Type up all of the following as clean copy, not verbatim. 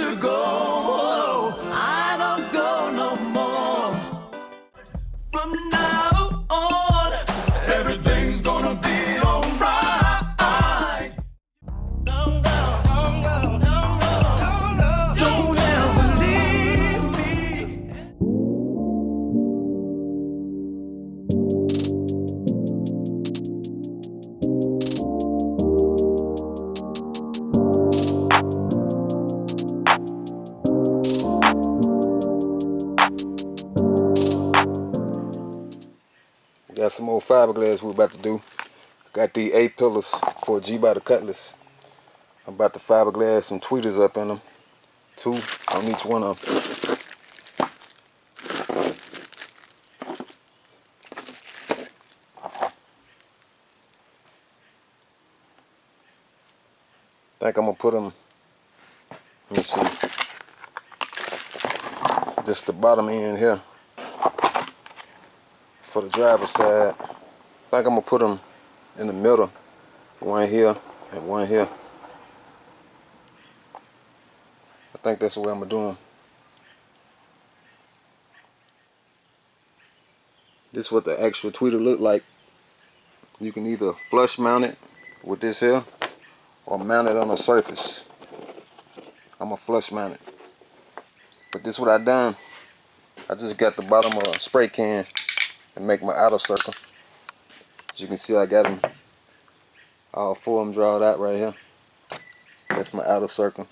to go. I don't go no more. From now on, everything's gonna be alright. Don't go, don't go, don't go, don't go. Don't ever leave me. Got some more fiberglass we're about to do. Got these 8 pillars for a G-Body Cutlass. I'm about to fiberglass some tweeters up in them. 2 on each one of them. I think I'm gonna put them, let me see, just the bottom end here for the driver's side. I think I'm gonna put them in the middle, one here and one here. I think that's the way I'm gonna do them. This is what the actual tweeter look like. You can either flush mount it with this here or mount it on a surface. I'm gonna flush mount it. But this is what I done. I just got the bottom of a spray can and make my outer circle. As you can see, I got them all 4 of them drawn out right here. That's my outer circle.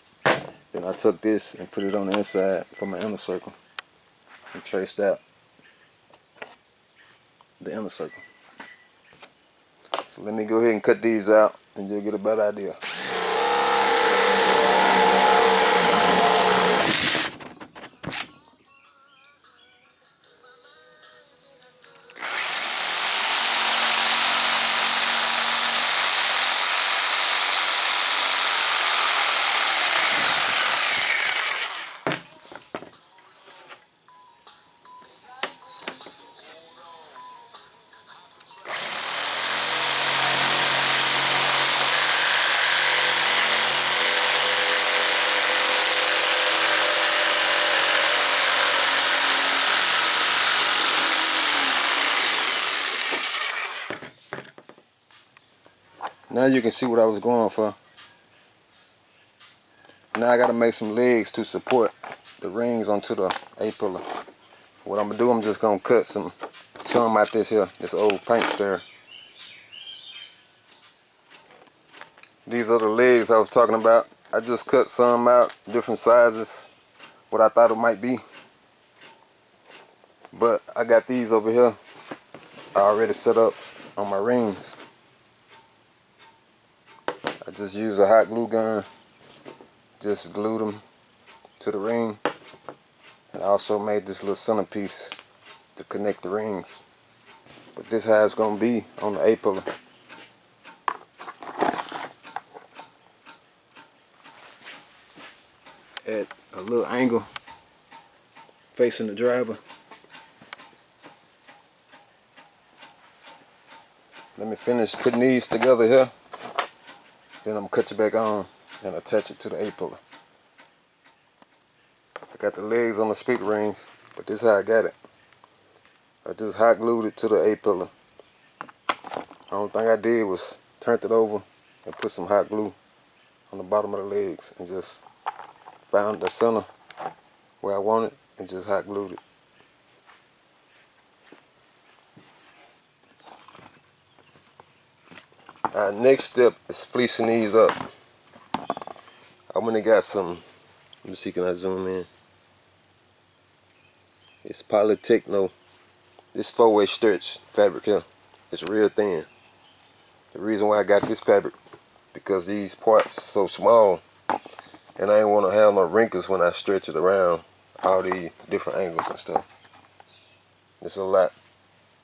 Then I took this and put it on the inside for my inner circle and traced out the inner circle. So let me go ahead and cut these out and you'll get a better idea. Now you can see what I was going for. Now I gotta make some legs to support the rings onto the A-pillar. What I'm gonna do, I'm just gonna cut some out this here, this old paint stirrer. These are the legs I was talking about. I just cut some out, different sizes, what I thought it might be. But I got these over here already set up on my rings. I just used a hot glue gun, just glued them to the ring, and I also made this little centerpiece to connect the rings. But this is how it's going to be on the A-pillar. At a little angle facing the driver. Let me finish putting these together here. Then I'm going to cut it back on and attach it to the A-pillar. I got the legs on the speaker rings, but this is how I got it. I just hot glued it to the A-pillar. The only thing I did was turned it over and put some hot glue on the bottom of the legs and just found the center where I want it and just hot glued it. Next step is fleecing these up. I went and got some, let me see, can I zoom in? It's Polytechno. This 4-way stretch fabric here. It's real thin. The reason why I got this fabric, because these parts are so small and I ain't want to have no wrinkles when I stretch it around all these different angles and stuff. It's a lot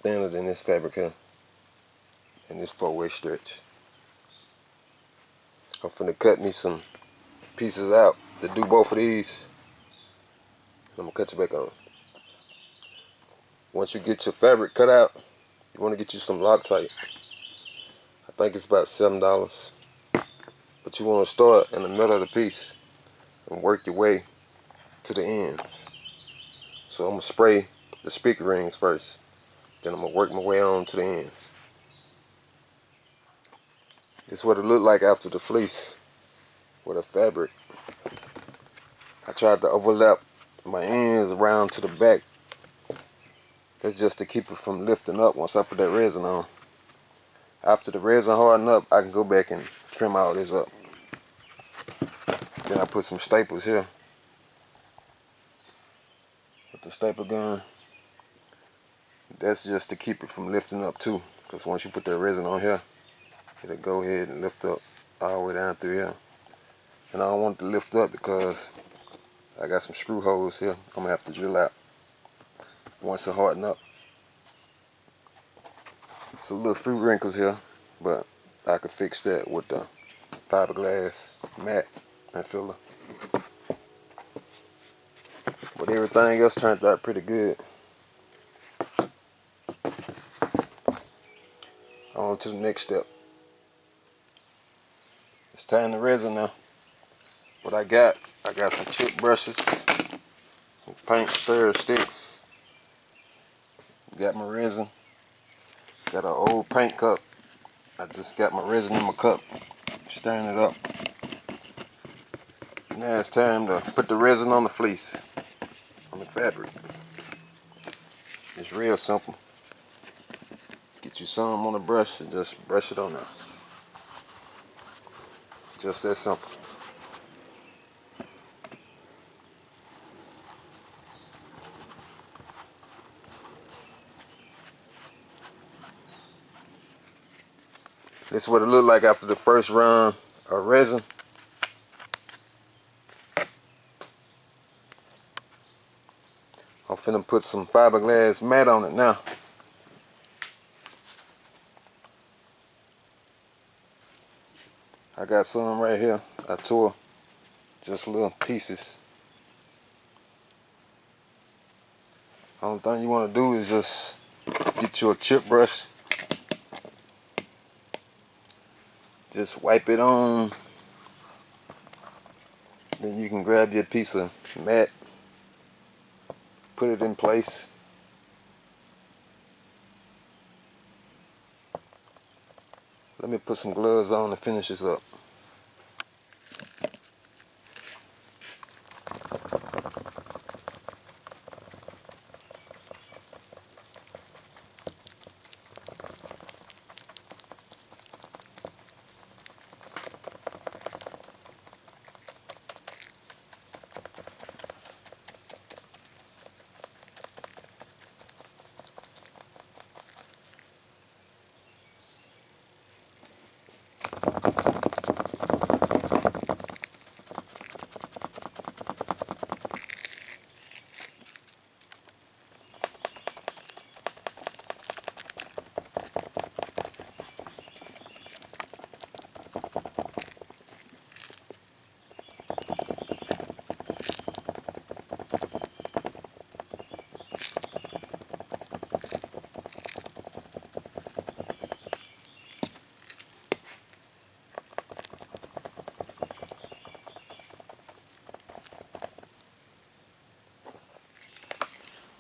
thinner than this fabric here and this 4-way stretch. I'm finna cut me some pieces out to do both of these. I'm gonna cut you back on. Once you get your fabric cut out, you want to get you some Loctite. I think it's about $7. But you want to start in the middle of the piece. and work your way to the ends. So I'm gonna spray the speaker rings first, then I'm gonna work my way on to the ends. This is what it looked like after the fleece with a fabric. I tried to overlap my ends around to the back. That's just to keep it from lifting up once I put that resin on. After the resin harden up, I can go back and trim all this up. Then I put some staples here with the staple gun. That's just to keep it from lifting up too, because once you put that resin on here, it'll go ahead and lift up all the way down through here. And I don't want it to lift up because I got some screw holes here I'm gonna have to drill out once it harden up. Some little fruit wrinkles here, but I could fix that with the fiberglass mat and filler. But everything else turned out pretty good. On to the next step. It's tying the resin now. What I got some chip brushes, some paint stir sticks, got my resin, got an old paint cup. I just got my resin in my cup, stirring it up. Now it's time to put the resin on the fleece, on the fabric. It's real simple. Get you some on the brush and just brush it on there. Just that simple. This is what it looked like after the first round of resin. I'm finna put some fiberglass mat on it now. I got some right here. I tore just little pieces. Only thing you want to do is just get you a chip brush. Just wipe it on. Then you can grab your piece of mat, put it in place. Let me put some gloves on and finish this up.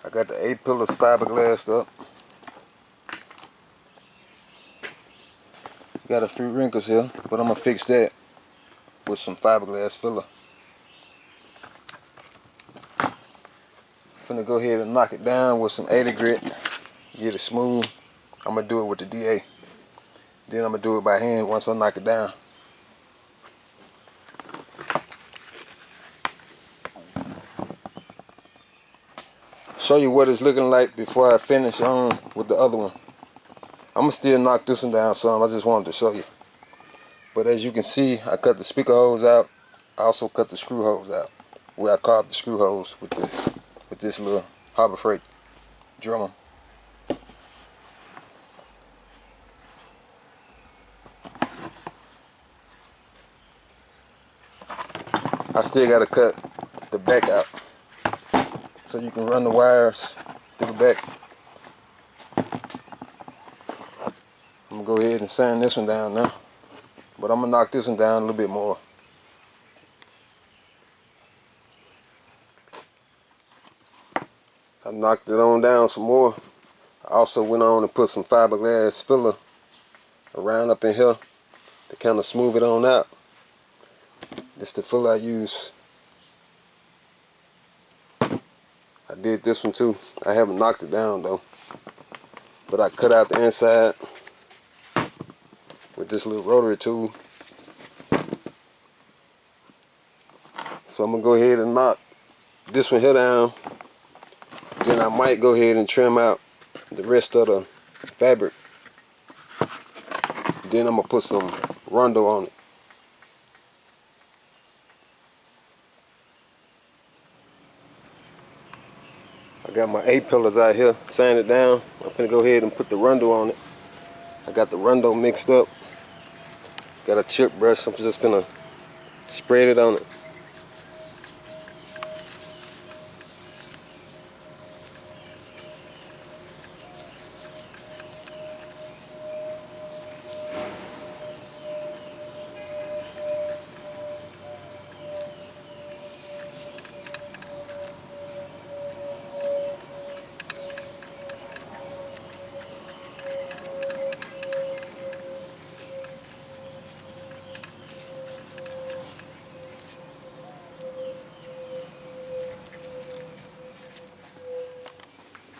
I got the 8 pillars fiberglassed up. Got a few wrinkles here, but I'm gonna fix that with some fiberglass filler. Finna go ahead and knock it down with some 80 grit, get it smooth. I'm gonna do it with the DA. Then I'm gonna do it by hand once I knock it down. Show you what it's looking like before I finish on with the other one. I'm gonna still knock this one down some. I just wanted to show you. But as you can see, I cut the speaker holes out. I also cut the screw holes out, where I carved the screw holes with this little Harbor Freight drummer. I still gotta cut the back out so you can run the wires through the back. I'm gonna go ahead and sand this one down now, but I'm gonna knock this one down a little bit more. knocked it on down some more. I also went on and put some fiberglass filler around up in here to kind of smooth it on out. This is the filler I use. I did this one too. I haven't knocked it down though, but I cut out the inside with this little rotary tool. So I'm gonna go ahead and knock this one here down. Then I might go ahead and trim out the rest of the fabric. Then I'm gonna put some Rundle on it. I got my A-pillars out here, sanded down. I'm gonna go ahead and put the Rundle on it. I got the Rundle mixed up. Got a chip brush. I'm just gonna spread it on it.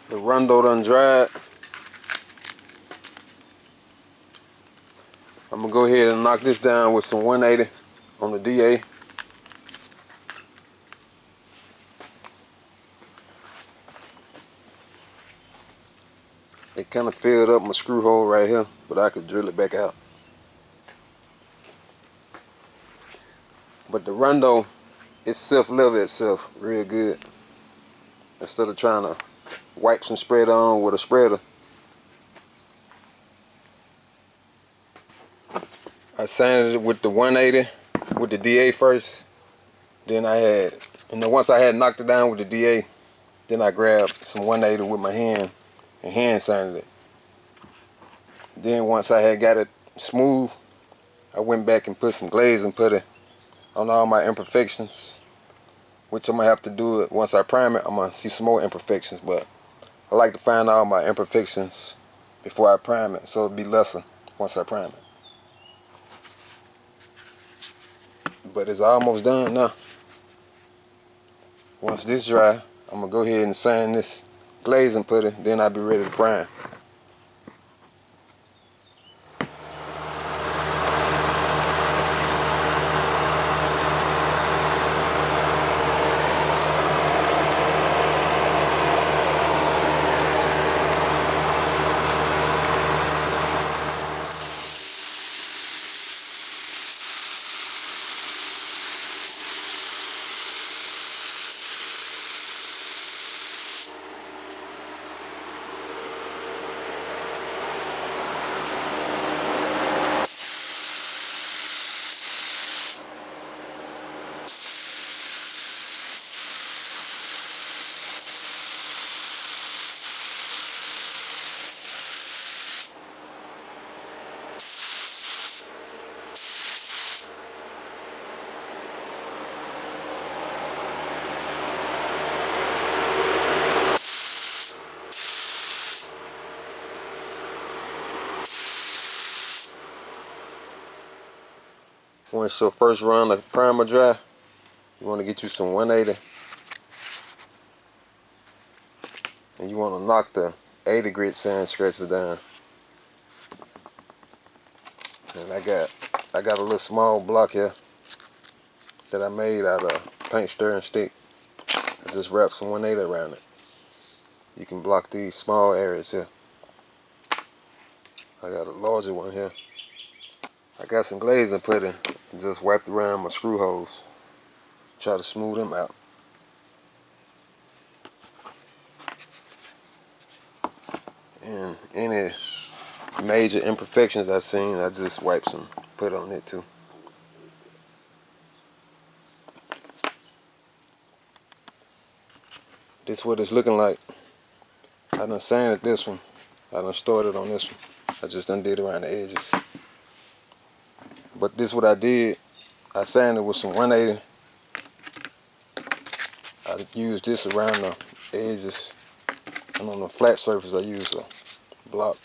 The Rundle done dried. I'm gonna go ahead and knock this down with some 180 on the DA. It kind of filled up my screw hole right here, but I could drill it back out. But the Rundle, it self-level itself real good. Instead of trying to wipe some spread on with a spreader. I sanded it with the 180 with the DA first. Then once I had knocked it down with the DA, then I grabbed some 180 with my hand and hand sanded it. Then once I had got it smooth, I went back and put some glaze and put it on all my imperfections, which I'm gonna have to do it once I prime it. I'm gonna see some more imperfections, but I like to find all my imperfections before I prime it, so it'll be lesser once I prime it. But it's almost done now. Once this dry, I'm gonna go ahead and sand this glaze and put it, then I'll be ready to prime. Once your first round of primer dry, you want to get you some 180, and you want to knock the 80 grit sand scratcher down. And I got a little small block here that I made out of paint stirring stick. I just wrapped some 180 around it. You can block these small areas here. I got a larger one here. I got some glaze and put in and just wiped around my screw holes. Try to smooth them out. And any major imperfections I seen, I just wipe some, put on it too. This is what it's looking like. I done sanded this one. I done started on this one. I just done did around the edges. But this is what I did. I sanded with some 180. I used this around the edges And on the flat surface I use a block.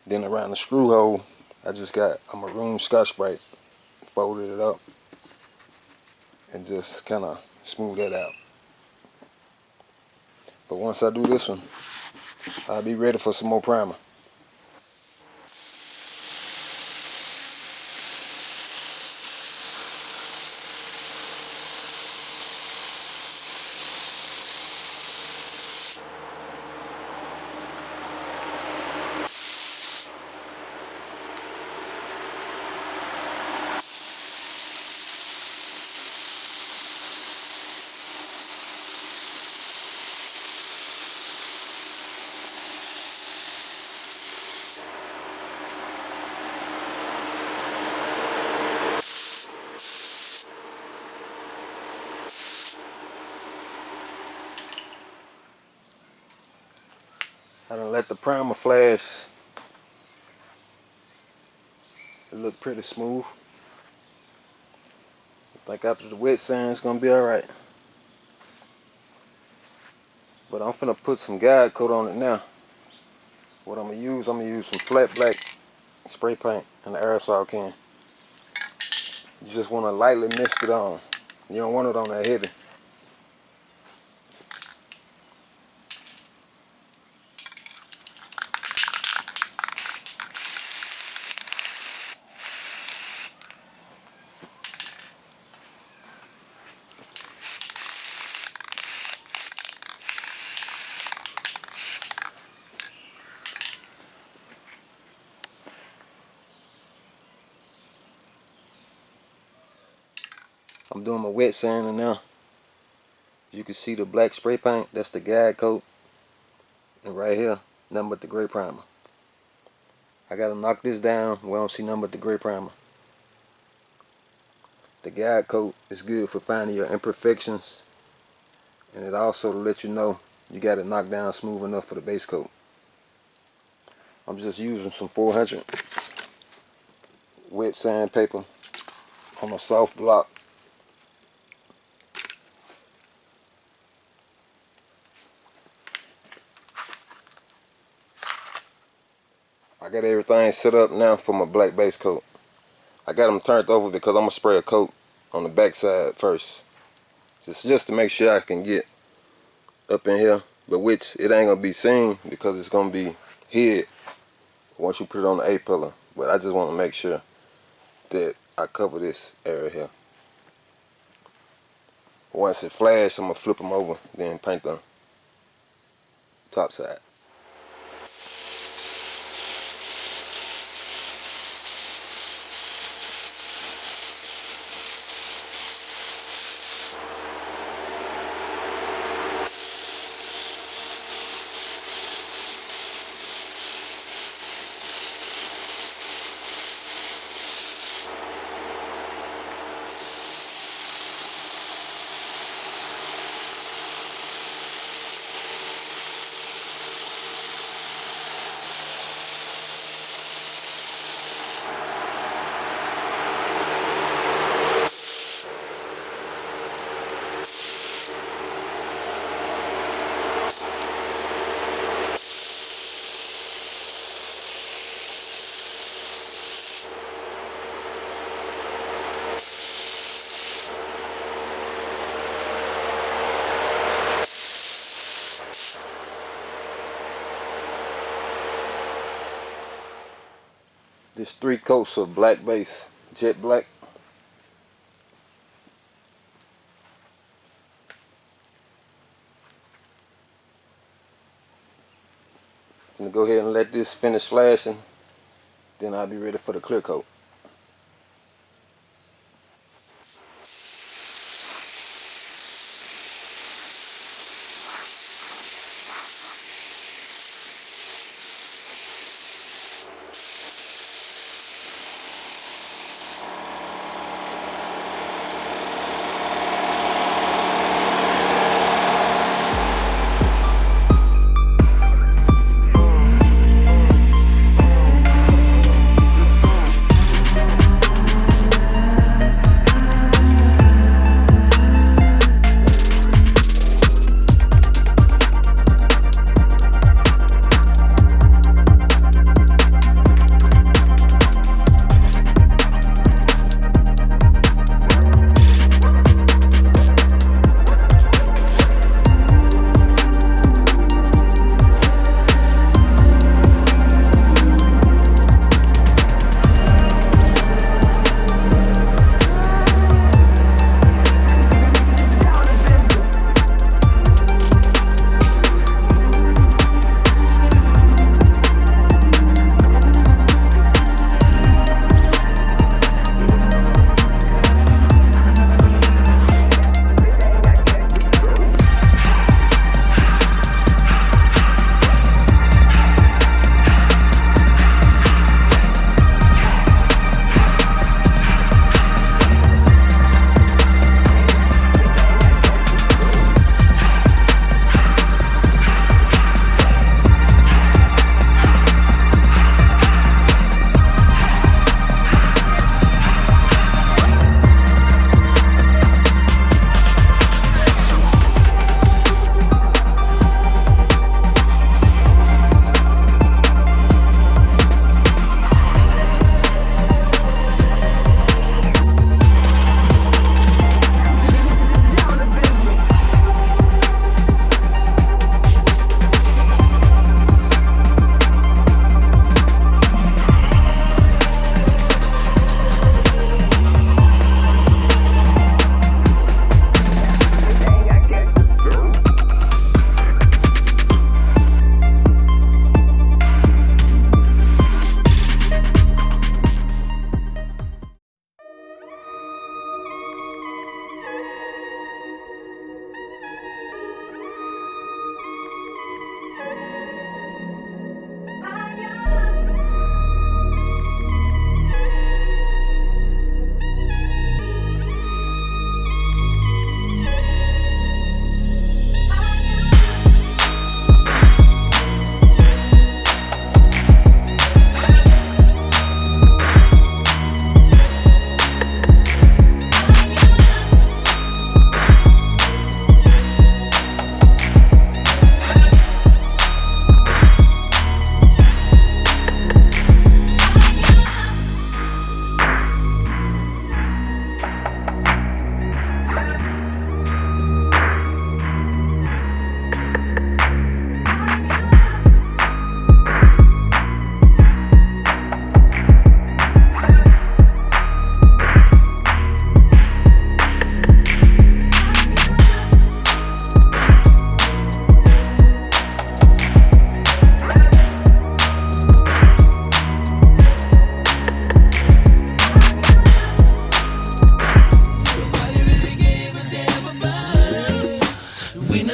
Then around the screw hole I just got a maroon Scotch-Brite, folded it up and just kind of smooth that out. But once I do this one, I'll be ready for some more primer. I done let the primer flash. It look pretty smooth. I think after the wet sand it's gonna be alright. But I'm finna put some guide coat on it now. What I'm gonna use some flat black spray paint in the aerosol can. You just wanna lightly mist it on. You don't want it on that heavy. I'm doing my wet sanding now. You can see the black spray paint, that's the guide coat. And right here, nothing but the gray primer. I gotta knock this down, we don't see nothing but the gray primer. The guide coat is good for finding your imperfections, and it also to let you know you got it knocked down smooth enough for the base coat. I'm just using some 400 wet sandpaper on a soft block. I got everything set up now for my black base coat. I got them turned over because I'm gonna spray a coat on the back side first, just to make sure I can get up in here, but which it ain't gonna be seen because it's gonna be hid once you put it on the A-pillar. But I just want to make sure that I cover this area here. Once it flashes, I'm gonna flip them over, then paint the top side. This 3 coats of black base, jet black. I'm gonna go ahead and let this finish flashing, then I'll be ready for the clear coat.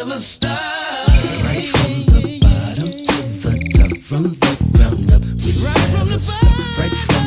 never stop. Right from the bottom to the top, from the ground up, we right never stop. Right from